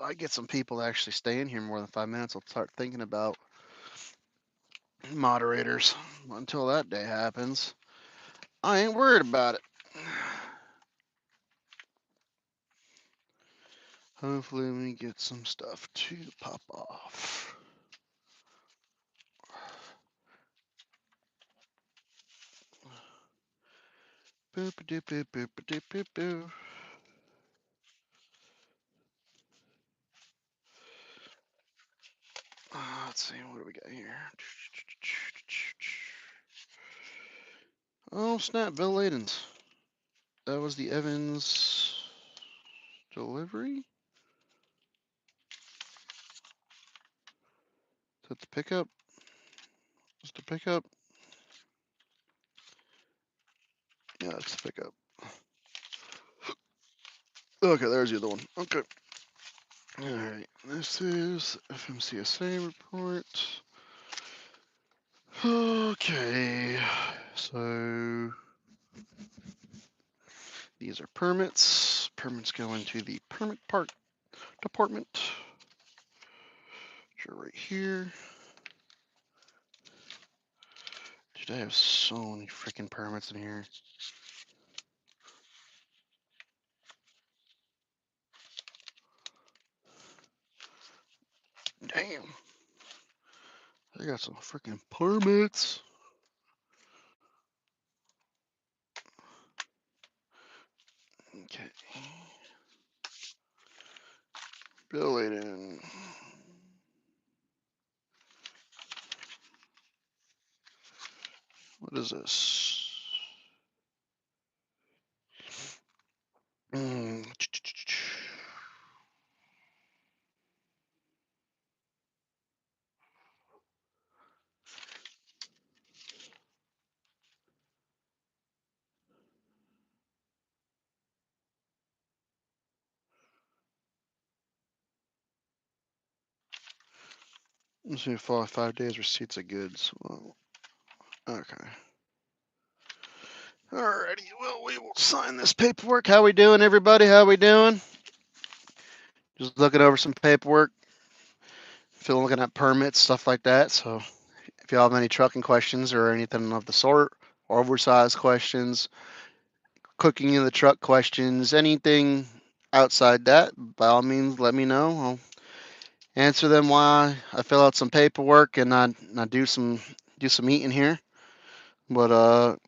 I get some people to actually stay in here more than 5 minutes, I'll start thinking about moderators. Until that day happens, I ain't worried about it. Hopefully we get some stuff to pop off. Boop doop boop boop doop boop boop. Let's see, what do we got here? Oh, snap, Bill Ladens. That was the Evans delivery? Is that the pickup? Is the pickup? Yeah, that's the pickup. Okay, there's the other one. Okay. Alright, this is FMCSA report. Okay, so these are permits. Permits go into the permit part department, which are right here. Dude, I have so many freaking permits in here. Damn. I got some freaking permits. Okay. Bill Layden. What is this? Let's see, 5 days receipts of goods. Well, okay. Alrighty, well, we will sign this paperwork. How we doing, everybody? How we doing? Just looking over some paperwork. Looking at permits, stuff like that. So if you have any trucking questions or anything of the sort, or oversized questions, cooking in the truck questions, anything outside that, by all means, let me know. I'll answer them while I fill out some paperwork and I do some eating here. But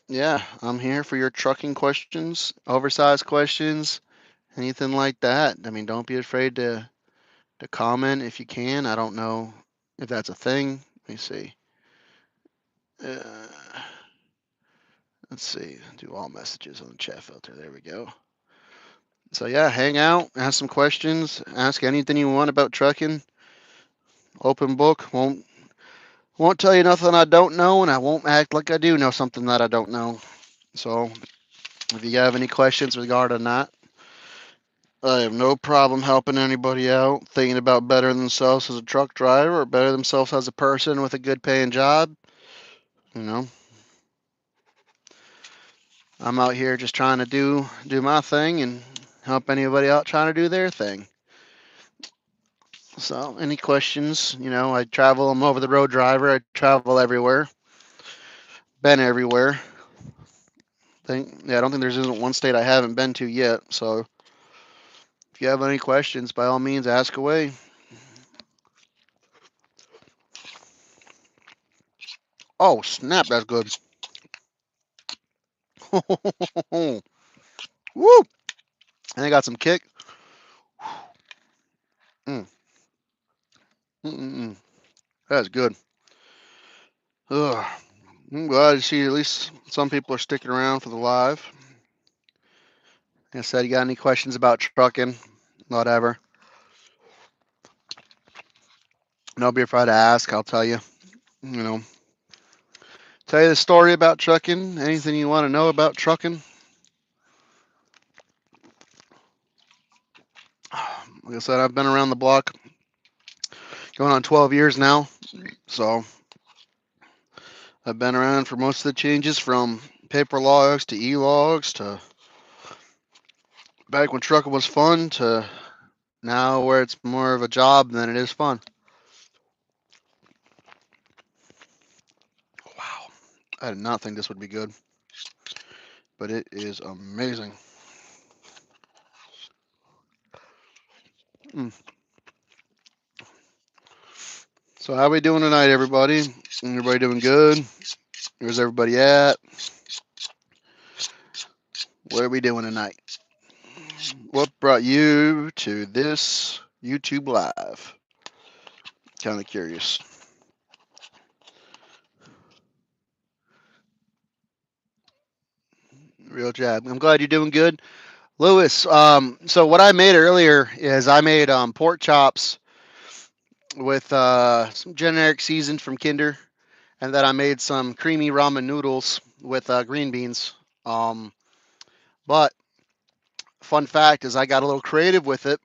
yeah, I'm here for your trucking questions, oversized questions, anything like that. I mean, don't be afraid to comment if you can. I don't know if that's a thing. Let me see. Uh, let's see. Do all messages on the chat filter. There we go. So yeah, hang out, ask some questions, ask anything you want about trucking. Open book. Won't tell you nothing I don't know, and I won't act like I do know something that I don't know. So if you have any questions regarding that, I have no problem helping anybody out, thinking about bettering themselves as a truck driver or better themselves as a person with a good paying job. You know, I'm out here just trying to do my thing and help anybody out trying to do their thing. So, any questions? You know, I travel. I'm over the road driver. I travel everywhere. Been everywhere. I don't think there's isn't one state I haven't been to yet. So, if you have any questions, by all means, ask away. Oh snap! That's good. Woo! And I got some kick. Mm. Mm-mm-mm. That's good. Ugh. I'm glad to see at least some people are sticking around for the live. Like I said, you got any questions about trucking, whatever, don't be afraid to ask. I'll tell you. You know, tell you the story about trucking. Anything you want to know about trucking. Like I said, I've been around the block going on 12 years now. So I've been around for most of the changes from paper logs to e-logs to back when trucking was fun to now where it's more of a job than it is fun. Wow. I did not think this would be good, but it is amazing. Mm. So how we doing tonight, everybody? Everybody doing good? Where's everybody at? What are we doing tonight? What brought you to this YouTube live? Kind of curious. Real job. I'm glad you're doing good, Lewis. So what I made earlier is I made pork chops with some generic seasoned from Kinder, and then I made some creamy ramen noodles with green beans. Um, but fun fact is I got a little creative with it,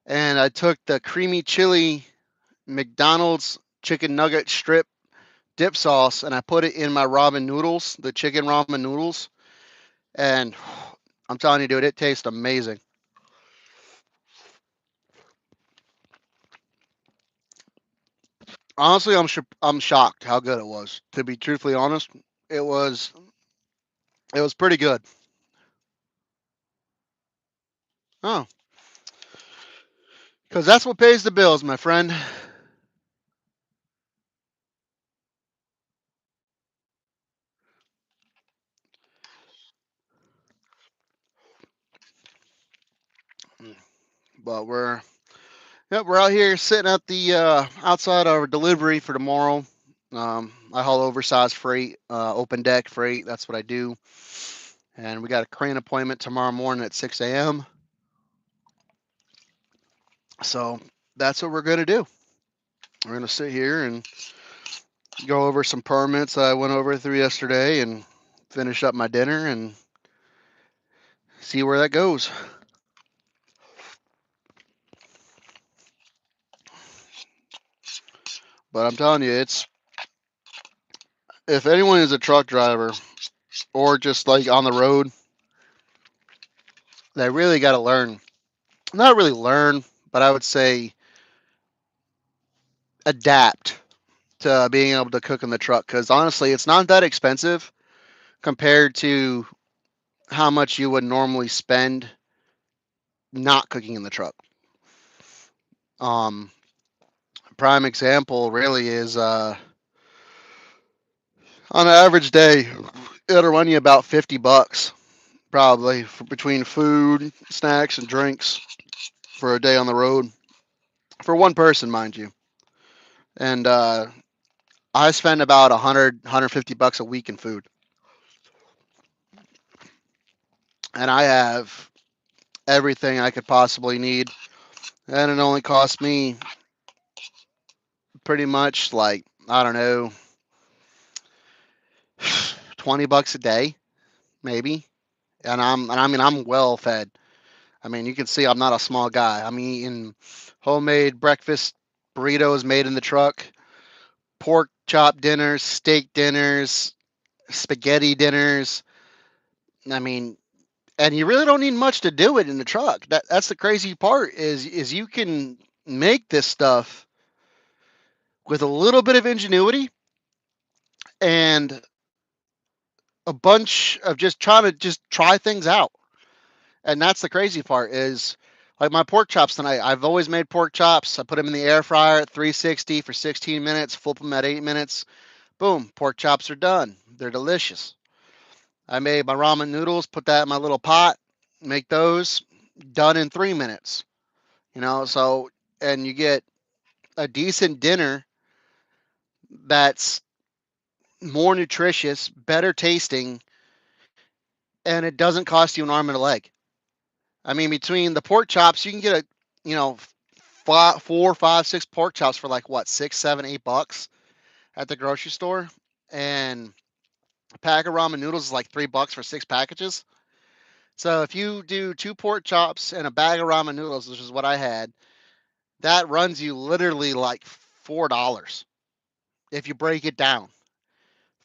and I took the creamy chili McDonald's chicken nugget strip dip sauce and I put it in my ramen noodles, the chicken ramen noodles, and I'm telling you, dude, it tastes amazing. Honestly, I'm shocked how good it was. To be truthfully honest, it was it was pretty good. Oh, because that's what pays the bills, my friend. But we're out here sitting at the outside our delivery for tomorrow. I haul oversized freight, open deck freight. That's what I do. And we got a crane appointment tomorrow morning at 6 a.m. So that's what we're gonna do. We're gonna sit here and go over some permits I went over through yesterday and finish up my dinner and see where that goes. But I'm telling you, it's if anyone is a truck driver or just like on the road, they really got to learn. Not really learn, but I would say adapt to being able to cook in the truck because honestly, it's not that expensive compared to how much you would normally spend not cooking in the truck. Um, Prime example really is on an average day, it'll run you about $50 probably for between food, snacks, and drinks for a day on the road for one person, mind you. And I spend about 150 bucks a week in food, and I have everything I could possibly need, and it only costs me pretty much like I don't know, $20 a day maybe. And I mean I'm well fed. I mean you can see I'm not a small guy. I'm eating homemade breakfast burritos made in the truck, pork chop dinners, steak dinners, spaghetti dinners. I mean, and you really don't need much to do it in the truck. That's the crazy part is you can make this stuff with a little bit of ingenuity and a bunch of just trying to just try things out. And that's the crazy part is like my pork chops tonight. I've always made pork chops. I put them in the air fryer at 360 for 16 minutes, flip them at 8 minutes. Boom, pork chops are done. They're delicious. I made my ramen noodles, put that in my little pot, make those done in 3 minutes. So and you get a decent dinner that's more nutritious, better tasting, and it doesn't cost you an arm and a leg. I mean, between the pork chops, you can get you know, five, 4, 5, 6 pork chops for like what, 6, 7, $8 at the grocery store, and a pack of ramen noodles is like $3 for 6 packages. So if you do 2 pork chops and a bag of ramen noodles, which is what I had, that runs you literally like $4 if you break it down.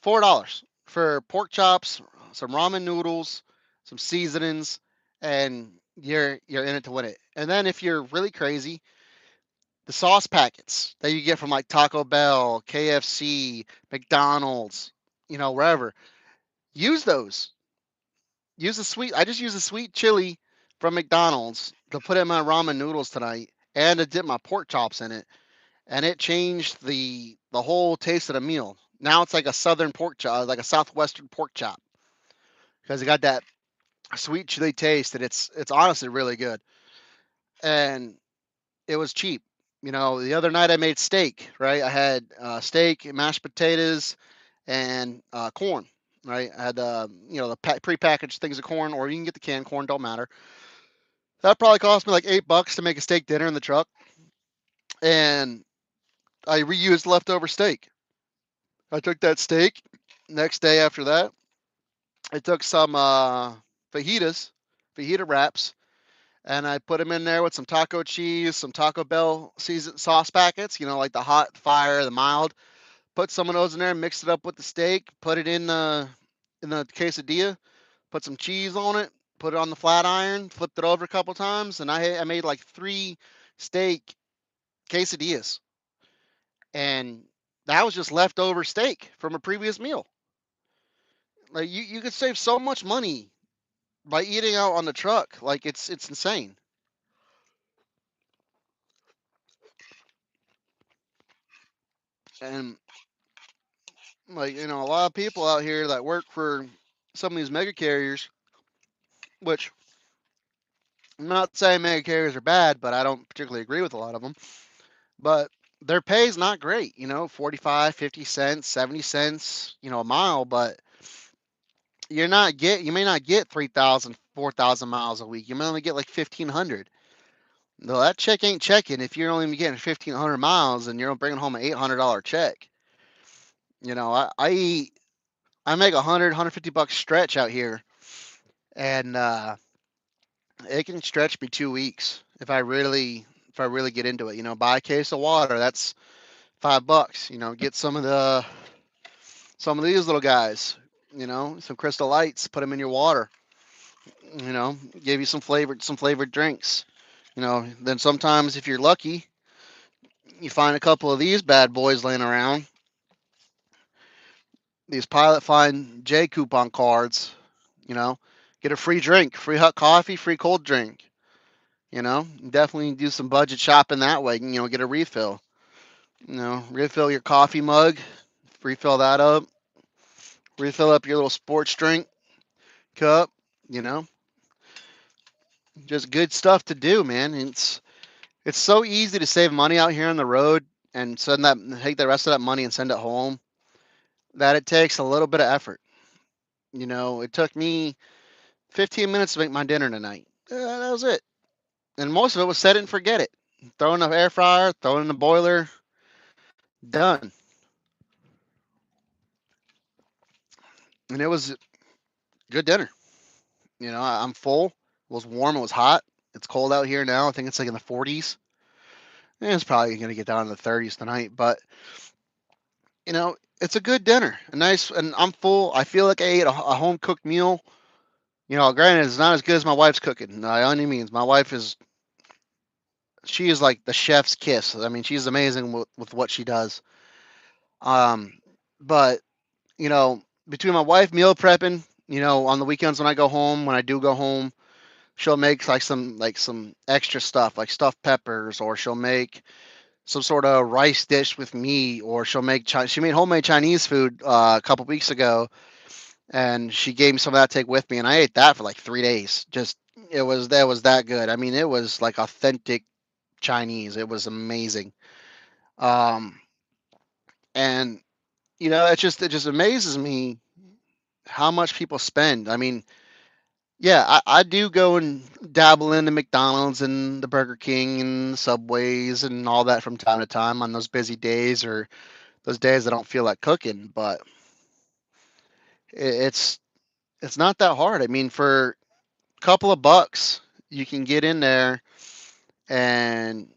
$4 for pork chops, some ramen noodles, some seasonings, and you're in it to win it. And then if you're really crazy, the sauce packets that you get from like Taco Bell, KFC, McDonald's, wherever, use those. Use the sweet. I just use the sweet chili from McDonald's to put in my ramen noodles tonight, and to dip my pork chops in it, and it changed the whole taste of the meal. Now it's like a southern pork chop, like a southwestern pork chop, because it got that sweet chili taste, and it's honestly really good. And it was cheap. The other night I made steak. Right, I had steak, mashed potatoes, and corn. Right, I had the prepackaged things of corn, or you can get the canned corn. Don't matter. That probably cost me like $8 to make a steak dinner in the truck, and I reused leftover steak. I took that steak. Next day after that, I took some fajitas, fajita wraps, and I put them in there with some taco cheese, some Taco Bell seasoned sauce packets. Like the hot, fire, the mild. Put some of those in there, mixed it up with the steak, put it in the quesadilla, put some cheese on it, put it on the flat iron, flipped it over a couple times, and I made like 3 steak quesadillas, and that was just leftover steak from a previous meal. Like you could save so much money by eating out on the truck. Like it's insane. And like a lot of people out here that work for some of these mega carriers, which I'm not saying mega carriers are bad, but I don't particularly agree with a lot of them. But their pay is not great. 45, 50 cents, 70 cents, a mile, but you may not get 3,000, 4,000 miles a week. You may only get like 1,500. No, that check ain't checking if you're only getting 1,500 miles and you're bringing home an $800 check. I make 150 bucks stretch out here, and it can stretch me 2 weeks if I really get into it. Buy a case of water, that's $5. Get some of these little guys. Some Crystal Lights, put them in your water. Give you some flavored drinks. Then sometimes if you're lucky, you find a couple of these bad boys laying around. These Pilot Find J coupon cards. You know, get a free drink, free hot coffee, free cold drink. Definitely do some budget shopping that way. Get a refill. Refill your coffee mug, refill that up, refill up your little sports drink cup. You know, just good stuff to do, man. It's so easy to save money out here on the road and take the rest of that money and send it home. That it takes a little bit of effort. It took me 15 minutes to make my dinner tonight. That was it. And most of it was set it and forget it. Throw in the air fryer, throw it in the boiler, done. And it was good dinner. I'm full. It was warm. It was hot. It's cold out here now. I think it's like in the 40s. And it's probably going to get down in the 30s tonight. But it's a good dinner. A nice, and I'm full. I feel like I ate a home cooked meal. Granted, it's not as good as my wife's cooking. By any means, my wife she is like the chef's kiss. I mean, she's amazing with what she does. Um, but between my wife meal prepping, on the weekends when I go home, when I do go home, she'll make like some extra stuff, like stuffed peppers, or she'll make some sort of rice dish with meat, or she made homemade Chinese food a couple weeks ago, and she gave me some of that to take with me, and I ate that for like 3 days. Just that was that good. I mean, it was like authentic Chinese. It was amazing. Um, and it just amazes me how much people spend. I mean, yeah, I do go and dabble in the McDonald's and the Burger King and the Subways and all that from time to time on those busy days or those days I don't feel like cooking. But it's not that hard. I mean, for a couple of bucks, you can get in there and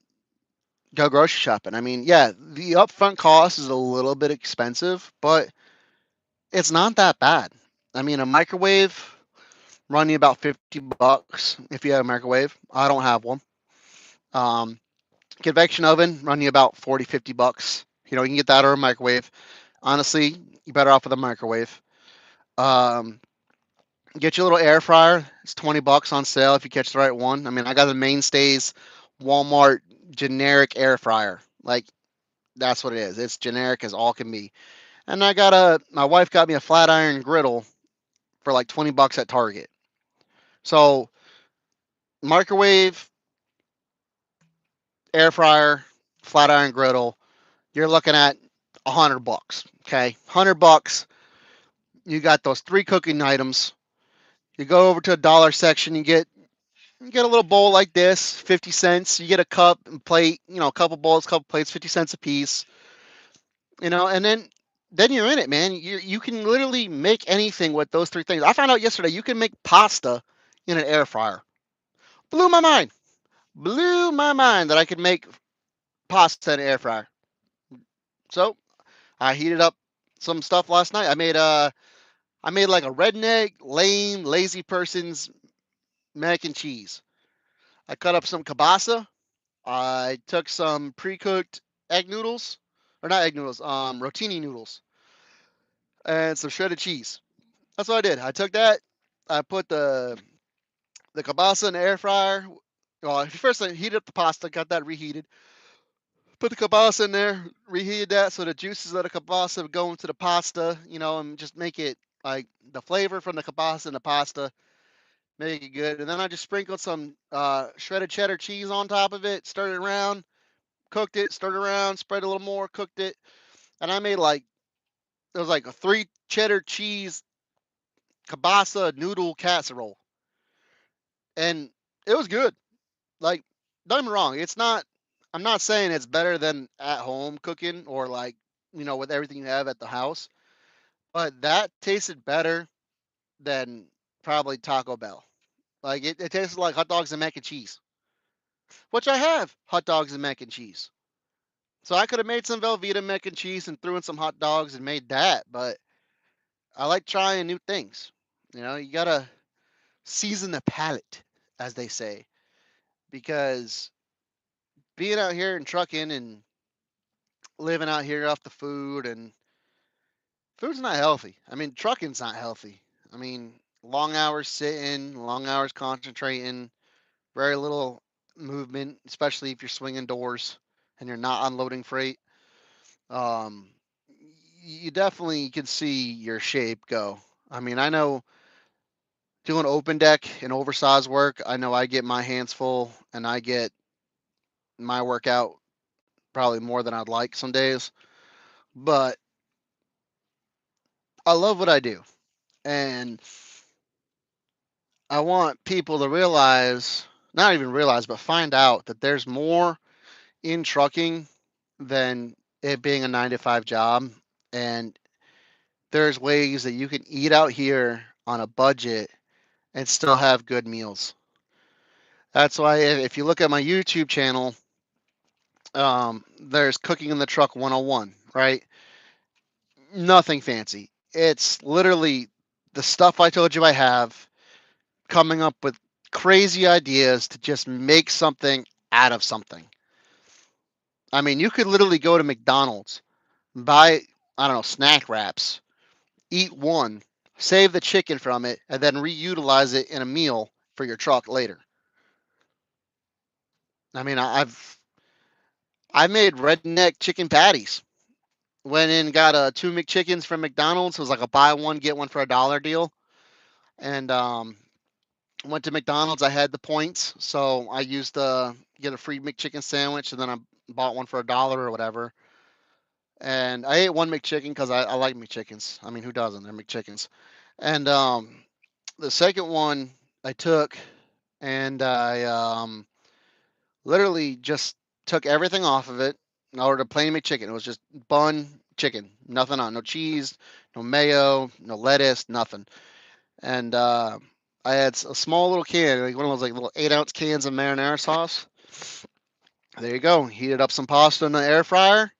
go grocery shopping. I mean, yeah, the upfront cost is a little bit expensive, but it's not that bad. I mean, a microwave. run you about $50 if you have a microwave. I don't have one. Um, Convection oven run you about 40, $50. You can get that or a microwave. Honestly, you're better off with a microwave. Um, get your little air fryer. It's $20 on sale if you catch the right one. I mean, I got the Mainstays Walmart generic air fryer. Like that's what it is. It's generic as all can be. And my wife got me a flat iron griddle for like $20 at Target. So microwave, air fryer, flat iron griddle, you're looking at $100. Okay, $100. You got those three cooking items. You go over to a dollar section, you get a little bowl like this, 50 cents. You get a cup and plate, a couple bowls, couple plates, 50 cents a piece. And then you're in it, man. You can literally make anything with those three things. I found out yesterday you can make pasta in an air fryer. Blew my mind. Blew my mind that I could make pasta in an air fryer. So I heated up some stuff last night. I made like a redneck, lame, lazy person's mac and cheese. I cut up some kielbasa. I took some pre-cooked egg noodles, or not egg noodles, rotini noodles, and some shredded cheese. That's what I did. I took that. I put the kielbasa in the air fryer. Well, first I heated up the pasta, got that reheated. Put the kielbasa in there, reheated that so the juices of the kielbasa would go into the pasta, and just make it like the flavor from the kielbasa and the pasta, make it good. And then I just sprinkled some shredded cheddar cheese on top of it, stirred it around, cooked it, stirred it around, spread a little more, cooked it, and I made it was like a 3 cheddar cheese kielbasa noodle casserole, and it was good. Like, don't get me wrong, it's not. I'm not saying it's better than at home cooking or like with everything you have at the house, but that tasted better than probably Taco Bell. Like it tasted like hot dogs and mac and cheese, which I have hot dogs and mac and cheese. So I could have made some Velveeta mac and cheese and threw in some hot dogs and made that, but I like trying new things. You gotta season the palate, as they say, because being out here and trucking and living out here off the food and food's not healthy. I mean, trucking's not healthy. I mean, long hours sitting, long hours concentrating, very little movement, especially if you're swinging doors and you're not unloading freight. Um, you definitely can see your shape go. I mean, I know doing open deck and oversized work, I know I get my hands full and I get my workout probably more than I'd like some days, but I love what I do. And I want people to realize, not even realize, but find out that there's more in trucking than it being a 9 to 5 job. And there's ways that you can eat out here on a budget and still have good meals. That's why if you look at my YouTube channel, there's Cooking in the Truck 101, right? Nothing fancy. It's literally the stuff I told you I have, coming up with crazy ideas to just make something out of something. I mean, you could literally go to McDonald's, buy, I don't know, snack wraps, eat one, save the chicken from it, and then reutilize it in a meal for your truck later. I mean, I made redneck chicken patties. Went in, got 2 McChickens from McDonald's. It was like a buy one get one for $1 deal, and went to McDonald's. I had the points, so I used get a free McChicken sandwich, and then I bought one for $1 or whatever. And I ate one McChicken because I like McChickens. I mean, who doesn't? They're McChickens. And the second one I took and I literally just took everything off of it and ordered a plain McChicken. It was just bun chicken, nothing on, no cheese, no mayo, no lettuce, nothing. And I had a small little can, like one of those like little 8-ounce cans of marinara sauce. There you go. Heated up some pasta in the air fryer.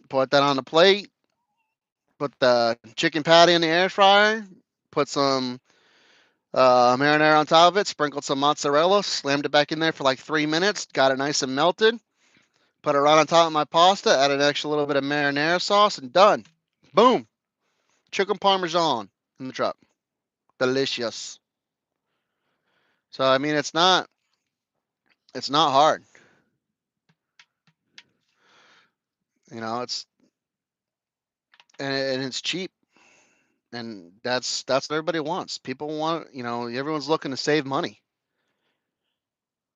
Put that on the plate. Put the chicken patty in the air fryer. Put some Marinara on top of it, sprinkled some mozzarella, slammed it back in there for like 3 minutes, got it nice and melted. Put it right on top of my pasta, add an extra little bit of marinara sauce, and done. Boom. Chicken parmesan in the truck. Delicious. So I mean, it's not hard. It's and it's cheap, and that's what everybody wants. People want, everyone's looking to save money,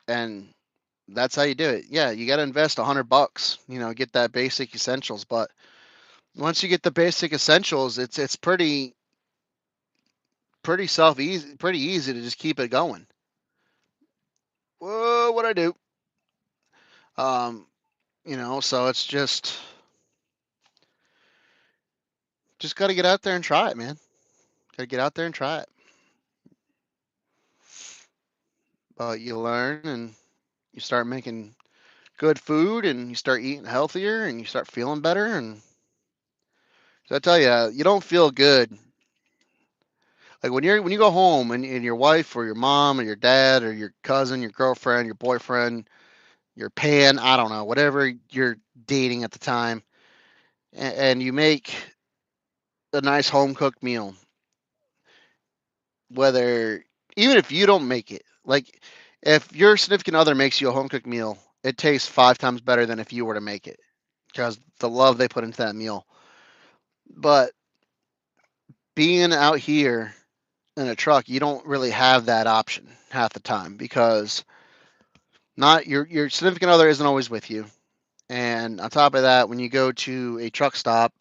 and that's how you do it. Yeah, you got to invest $100, get that basic essentials. But once you get the basic essentials, it's pretty easy to just keep it going. Whoa, what I do? Um, so it's just got to get out there and try it, man. Got to get out there and try it. But you learn and you start making good food and you start eating healthier and you start feeling better. And so I tell you, you don't feel good like when you go home and your wife or your mom or your dad or your cousin, your girlfriend, your boyfriend, your pan, I don't know, whatever you're dating at the time, and you make a nice home cooked meal, whether even if you don't make it, like if your significant other makes you a home cooked meal, it tastes 5 times better than if you were to make it because the love they put into that meal. But being out here in a truck, you don't really have that option half the time because not your significant other isn't always with you. And on top of that, when you go to a truck stop,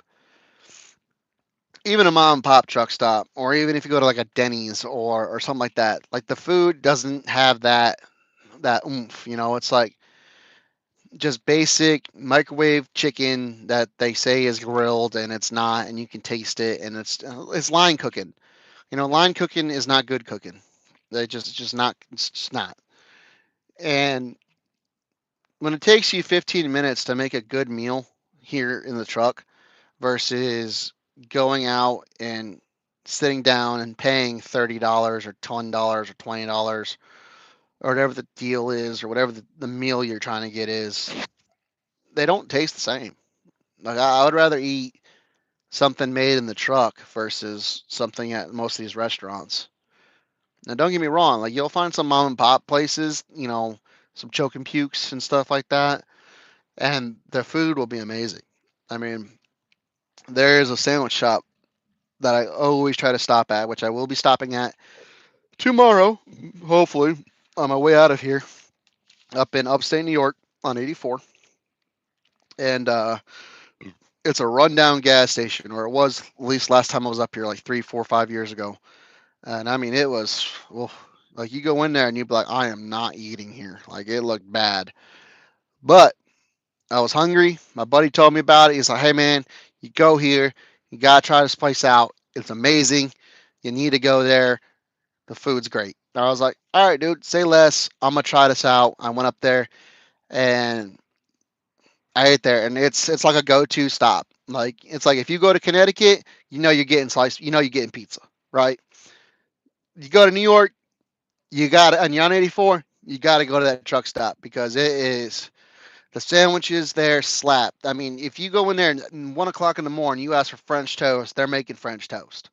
even a mom and pop truck stop, or even if you go to like a Denny's or something like that, like the food doesn't have that oomph. It's like just basic microwave chicken that they say is grilled and it's not, and you can taste it, and it's line cooking. Line cooking is not good cooking. They just not. It's just not. And when it takes you 15 minutes to make a good meal here in the truck versus going out and sitting down and paying $30 or $10 or $20 or whatever the deal is or whatever the meal you're trying to get is, they don't taste the same. Like I would rather eat something made in the truck versus something at most of these restaurants. Now, don't get me wrong, like you'll find some mom and pop places, some choke and pukes and stuff like that, and the food will be amazing. I mean, there is a sandwich shop that I always try to stop at, which I will be stopping at tomorrow, hopefully, on my way out of here, up in upstate New York on 84. And it's a rundown gas station, or it was at least last time I was up here, like 3, 4, 5 years ago. And I mean, it was, well, like you go in there and you'd be like, I am not eating here. Like it looked bad. But I was hungry. My buddy told me about it. He's like, hey, man, you go here. You got to try this place out. It's amazing. You need to go there. The food's great. And I was like, all right, dude, say less. I'm going to try this out. I went up there and I ate there, and it's like a go-to stop. Like it's like if you go to Connecticut, you're getting sliced, you're getting pizza, right? You go to New York, you got to, and you're on 84, you got to go to that truck stop because it is the sandwiches there slap. I mean, if you go in there and 1 o'clock in the morning, you ask for French toast, they're making French toast.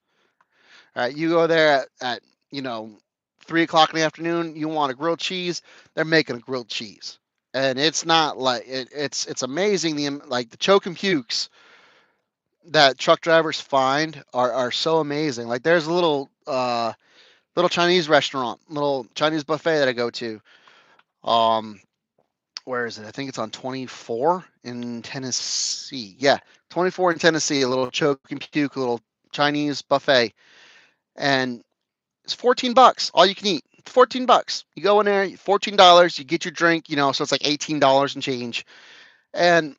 All right, you go there at 3 o'clock in the afternoon, you want a grilled cheese, they're making a grilled cheese. And it's not like it's amazing like the choke and pukes that truck drivers find are so amazing. Like there's a little Chinese restaurant, little Chinese buffet that I go to. Um, where is it? I think it's on 24 in Tennessee. Yeah, 24 in Tennessee. A little choke and puke, little Chinese buffet, and it's $14. All you can eat. $14. You go in there, $14. You get your drink. So it's like $18 and change, and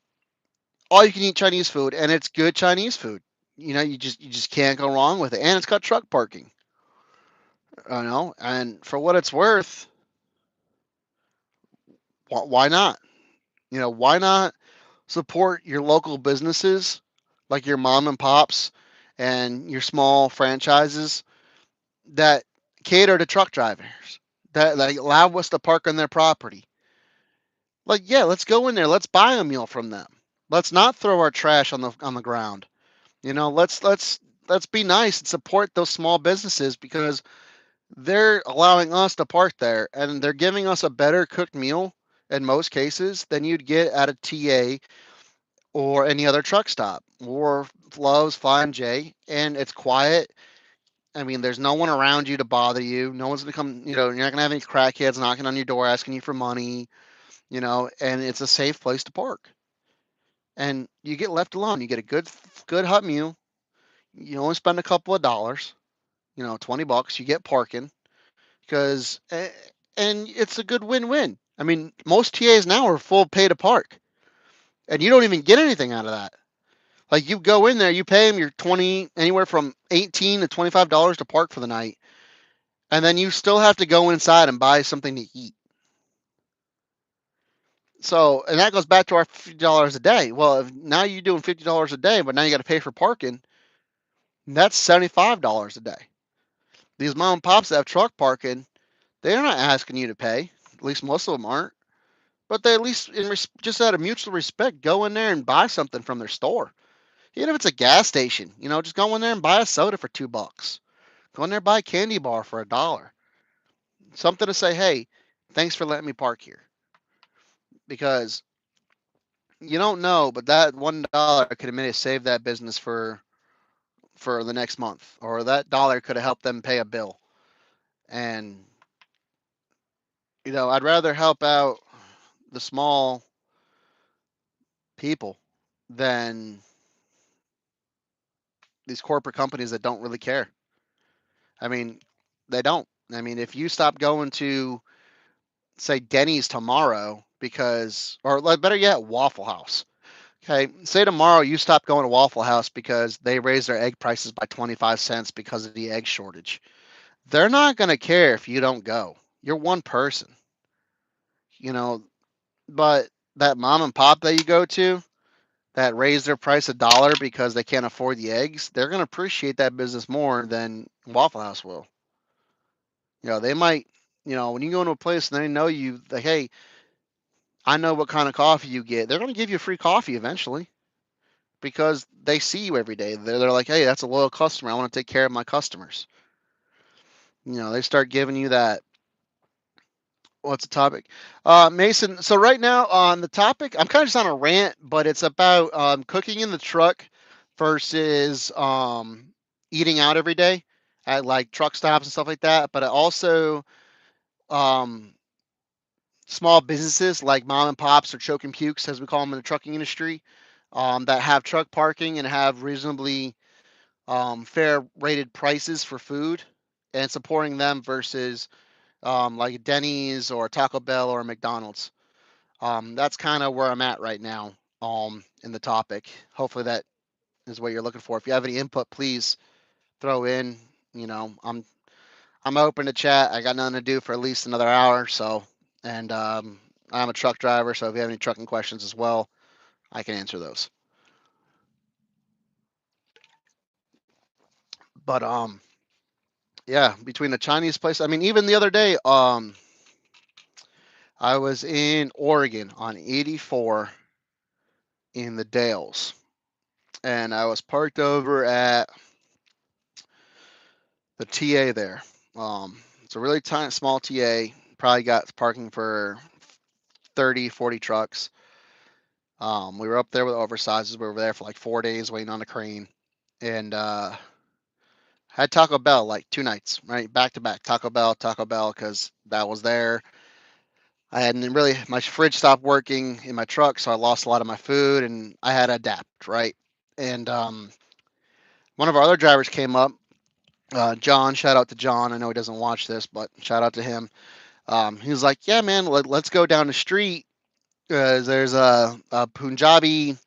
all you can eat Chinese food, and it's good Chinese food. You just can't go wrong with it, and it's got truck parking. And for what it's worth, why not? Why not support your local businesses like your mom and pops and your small franchises that cater to truck drivers that like allow us to park on their property. Like, yeah, let's go in there. Let's buy a meal from them. Let's not throw our trash on the ground. You know, let's be nice and support those small businesses because they're allowing us to park there and they're giving us a better cooked meal in most cases than you'd get at a TA or any other truck stop or Love's, Flying J, and it's quiet. I mean, there's no one around you to bother you. No one's gonna come. You know, you're not gonna have any crackheads knocking on your door asking you for money. You know, and it's a safe place to park. And you get left alone. You get a good hot meal. You only spend a couple of dollars. You know, $20. You get parking because, and it's a good win-win. I mean, most TAs now are full pay to park, and you don't even get anything out of that. Like you go in there, you pay them your 20, anywhere from 18 to $25 to park for the night, and then you still have to go inside and buy something to eat. So, and that goes back to our $50 a day. Well, if now you're doing $50 a day, but now you got to pay for parking. That's $75 a day. These mom and pops that have truck parking, they're not asking you to pay. At least most of them aren't. But they at least, just out of mutual respect, go in there and buy something from their store. Even if it's a gas station, you know, just go in there and buy a soda for $2. Go in there and buy a candy bar for $1. Something to say, hey, thanks for letting me park here. Because you don't know, but that $1 could have maybe saved that business for the next month, or that dollar could have helped them pay a bill. And you know, I'd rather help out the small people than these corporate companies that don't really care. I mean, they don't. I mean, if you stop going to say Denny's tomorrow because, or like better yet, Waffle House. Okay, say tomorrow you stop going to Waffle House because they raise their egg prices by 25 cents because of the egg shortage. They're not going to care if you don't go. You're one person, you know, but that mom and pop that you go to that raise their price $1 because they can't afford the eggs, they're going to appreciate that business more than Waffle House will. You know, they might, you know, when you go into a place and they know you, like, hey, I know what kind of coffee you get, they're going to give you free coffee eventually because they see you every day. They're like, hey, that's a loyal customer. I want to take care of my customers. You know, they start giving you that. What's the topic? Mason, so right now on the topic, I'm kind of just on a rant, but it's about cooking in the truck versus eating out every day at like truck stops and stuff like that. But also um, small businesses like mom and pops or choke and pukes, as we call them in the trucking industry, that have truck parking and have reasonably fair rated prices for food and supporting them versus like Denny's or Taco Bell or McDonald's. That's kind of where I'm at right now in the topic. Hopefully that is what you're looking for. If you have any input, please throw in. You know, I'm open to chat. I got nothing to do for at least another hour, so and I'm a truck driver, so if you have any trucking questions as well, I can answer those. But yeah, between the Chinese place, I mean, even the other day, I was in Oregon on 84 in the Dales, and I was parked over at the TA there. It's a really tiny, small TA. Probably got parking for 30, 40 trucks. We were up there with oversizes. We were there for like 4 days waiting on a crane, and had Taco Bell like 2 nights, right, back to back. Taco Bell, because that was there. I hadn't really, my fridge stopped working in my truck, so I lost a lot of my food, and I had to adapt, right. And one of our other drivers came up, John. Shout out to John. I know he doesn't watch this, but shout out to him. He was like, "Yeah, man, let's go down the street. There's a Punjabi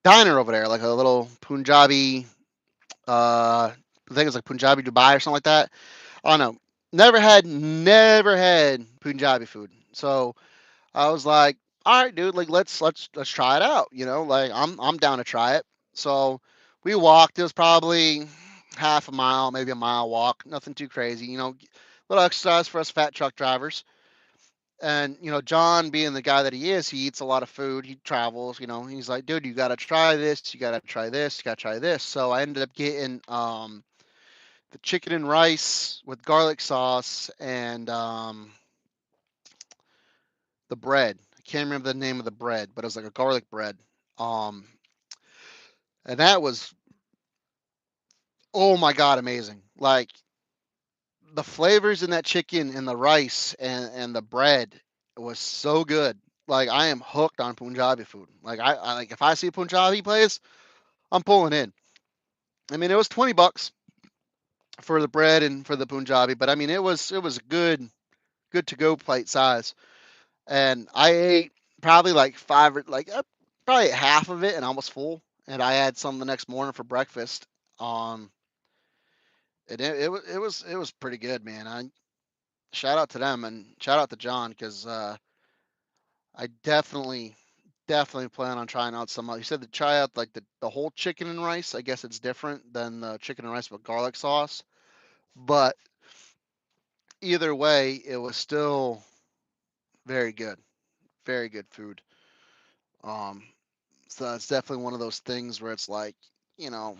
diner over there, like a little Punjabi. I think it's like Punjabi Dubai or something like that. I don't know. Never had Punjabi food. So I was like, all right, dude, like let's try it out. You know, like I'm down to try it. So we walked. It was probably half a mile, maybe a mile walk, nothing too crazy. Little exercise for us fat truck drivers. And John, being the guy that he is, he eats a lot of food. He travels. He's like, dude, you gotta try this. You gotta try this. You gotta try this. So I ended up getting the chicken and rice with garlic sauce and the bread. I can't remember the name of the bread, but it was like a garlic bread. Um, and that was, oh my god, amazing! Like the flavors in that chicken and the rice and the bread was so good. Like I am hooked on Punjabi food. Like I like if I see a Punjabi place, I'm pulling in. I mean, it was $20 for the bread and for the Punjabi, but I mean, it was good to go plate size, and I ate probably like five or like probably half of it, and I was full. And I had some the next morning for breakfast. Um, and it was pretty good, man. I shout out to them and shout out to John because I definitely plan on trying out some. You said to try out like the whole chicken and rice. I guess it's different than the chicken and rice with garlic sauce, but either way, it was still very good, very good food. Um, so it's definitely one of those things where it's like, you know,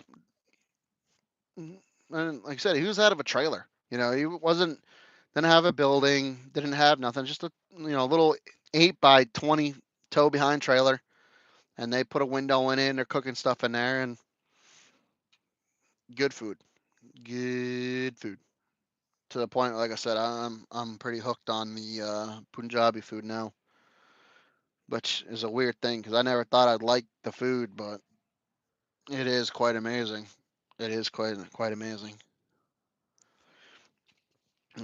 and like I said, he was out of a trailer. He wasn't didn't have a building, didn't have nothing, just a little 8 by 20 tow behind trailer, and they put a window in it. And they're cooking stuff in there, and good food, good food. To the point, like I said, I'm pretty hooked on the Punjabi food now, which is a weird thing because I never thought I'd like the food, but it is quite amazing. It is quite amazing.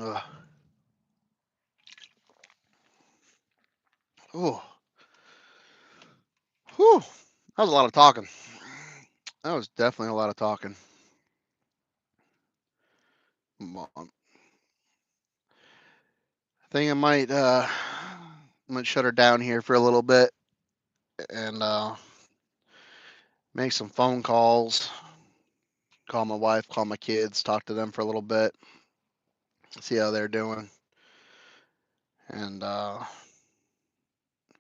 Ugh. Ooh. Whew. That was a lot of talking. That was definitely a lot of talking. I think I might shut her down here for a little bit and make some phone calls. Call my wife, call my kids, talk to them for a little bit, see how they're doing, and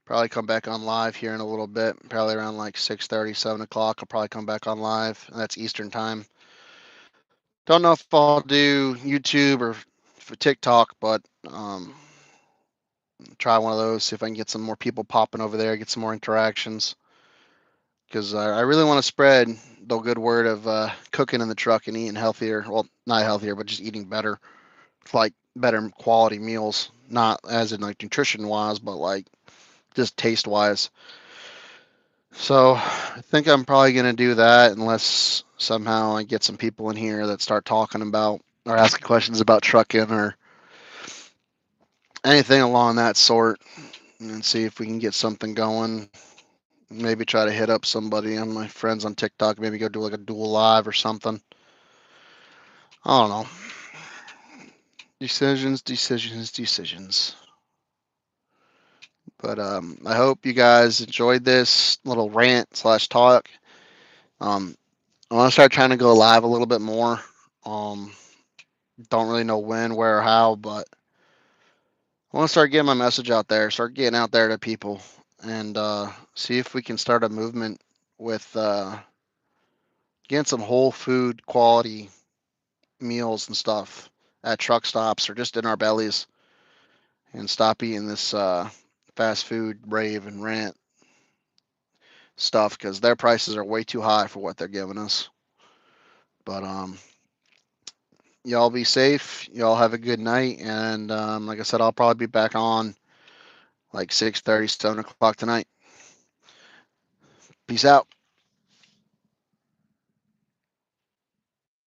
probably come back on live here in a little bit. Probably around like 6:30, 7 o'clock. I'll probably come back on live. And that's Eastern time. Don't know if I'll do YouTube or for TikTok, but try one of those. See if I can get some more people popping over there, get some more interactions. Because I really want to spread the good word of cooking in the truck and eating healthier. Well, not healthier, but just eating better, like better quality meals. Not as in like nutrition wise, but like just taste wise. So I think I'm probably gonna do that unless somehow I get some people in here that start talking about or asking questions about trucking or anything along that sort, and see if we can get something going. Maybe try to hit up somebody on my friends on TikTok. Maybe go do like a dual live or something. I don't know. Decisions, decisions, decisions. But I hope you guys enjoyed this little rant slash talk. Um, I want to start trying to go live a little bit more. Um, don't really know when, where, or how, but I want to start getting my message out there, start getting out there to people, and see if we can start a movement with getting some whole food quality meals and stuff at truck stops or just in our bellies, and stop eating this fast food rave and rant stuff because their prices are way too high for what they're giving us. But y'all be safe. Y'all have a good night, and like I said, I'll probably be back on like 6:30, 7 o'clock tonight. Peace out.